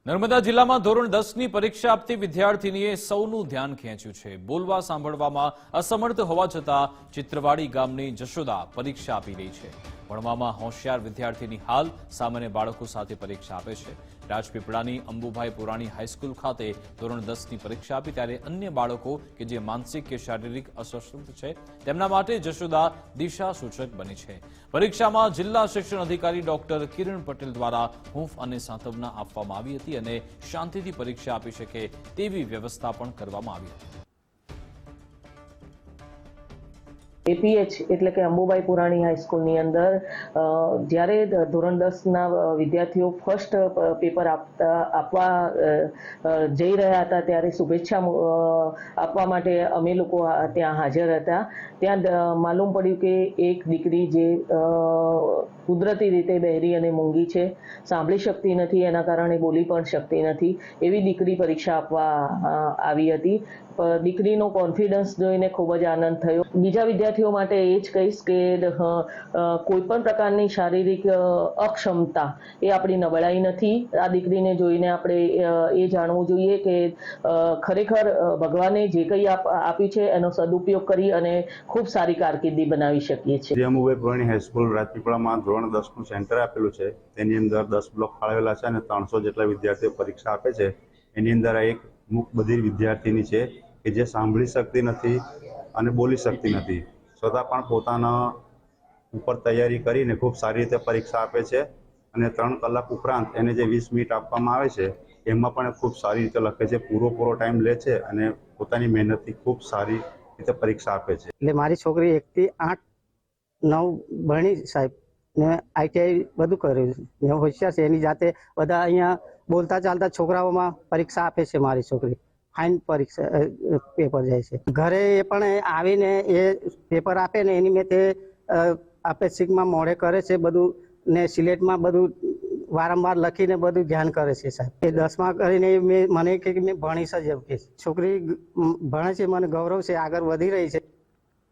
નર્મદા જિલ્લામાં ધોરણ 10ની પરીક્ષા આપતી વિદ્યાર્થીનીએ સૌનું ધ્યાન ખેંચ્યું છે। બોલવા સાંભળવામાં અસમર્થ હોવા છતાં ચિત્રવાડી ગામની જશોદા પરીક્ષા આપી રહી છે। ભણવામાં હોશિયાર વિદ્યાર્થીની હાલ સામાન્ય બાળકો સાથે પરીક્ષા આપે છે। રાજપીપળાની અંબુભાઈ પુરાણી હાઈસ્કૂલ ખાતે ધોરણ 10ની પરીક્ષા આપી ત્યારે અન્ય બાળકો કે જે માનસિક કે શારીરિક અસમર્થ છે તેમના માટે જશોદા દિશા સૂચક બની છે। પરીક્ષામાં જિલ્લા શિક્ષણ અધિકારી ડોક્ટર કિરણ પટેલ દ્વારા હૂંફ અને સાંત્વના આપવામાં આવી હતી અને શાંતિથી પરીક્ષા આપી શકે તેવી વ્યવસ્થા પણ કરવામાં આવી હતી। એપીએચ એટલે કે અંબુભાઈ પુરાણી હાઈસ્કૂલની અંદર જ્યારે ધોરણ 10ના વિદ્યાર્થીઓ ફર્સ્ટ પેપર આપવા જઈ રહ્યા હતા ત્યારે શુભેચ્છા આપવા માટે અમે લોકો ત્યાં હાજર હતા। ત્યાં માલુમ પડ્યું કે એક દીકરી જે કુદરતી રીતે બહેરી અને મૂંગી છે, સાંભળી શકતી નથી, એના કારણે બોલી પણ શકતી નથી, એવી દીકરી પરીક્ષા આપવા આવી હતી। દીકરીનો કોન્ફિડન્સ જોઈને ખૂબ જ આનંદ થયો। બીજા વિદ્યાર્થીઓ માટે એ જ કહીશ કે કોઈ પણ પ્રકારની શારીરિક અક્ષમતા એ આપણી નબળાઈ નથી। આ દીકરીને જોઈને આપણે એ જાણવું જોઈએ કે ખરેખર ભગવાને જે કંઈ આપ્યું છે એનો સદુપયોગ કરી અને ખૂબ સારી કારકિર્દી બનાવી શકીએ છીએ। અંબુભાઈ પુરાણી હાઈસ્કૂલ રાજપીપળામાં ધોરણ 10નું સેન્ટર આપેલું છે। તેની અંદર 10 બ્લોક ફાળવેલા છે અને 300 જેટલા વિદ્યાર્થીઓ પરીક્ષા આપે છે। એની અંદર એક મૂક બધિર વિદ્યાર્થીની છે કે જે સાંભળી શકતી નથી અને બોલી શકતી નથી, છતાં પણ પોતાના ઉપર તૈયારી કરીને ખૂબ સારી રીતે પરીક્ષા આપે છે અને 3 કલાક ઉપરાંત એને જે 20 મિનિટ આપવામાં આવે છે એમાં પણ ખૂબ સારી રીતે લખે છે, પૂરો ટાઈમ લે છે અને પોતાની મહેનતથી ખૂબ સારી રીતે પરીક્ષા આપે છે। એટલે મારી છોકરી 1 થી 8, 9 ભણી સાહેબ ને આઈટીઆઈ બધું કર્યું છે, હોશિયાર છે, એની જાતે બધા અહીંયા બોલતા ચાલતા છોકરાઓમાં પરીક્ષા આપે છે। મારી છોકરી ફાઇન પરીક્ષા પેપર જાય છે, ઘરે એ પણ આવીને એ પેપર આપે ને એની મેં તે આપે શીખમાં મોડે કરે છે બધું ને સિલેટમાં બધું વારંવાર લખીને બધું ધ્યાન કરે છે સાહેબ। એ 10મા કરીને મને કે મેં ભણીશ જ એમ કે છોકરી ભણે છે, મને ગૌરવ છે, આગળ વધી રહી છે।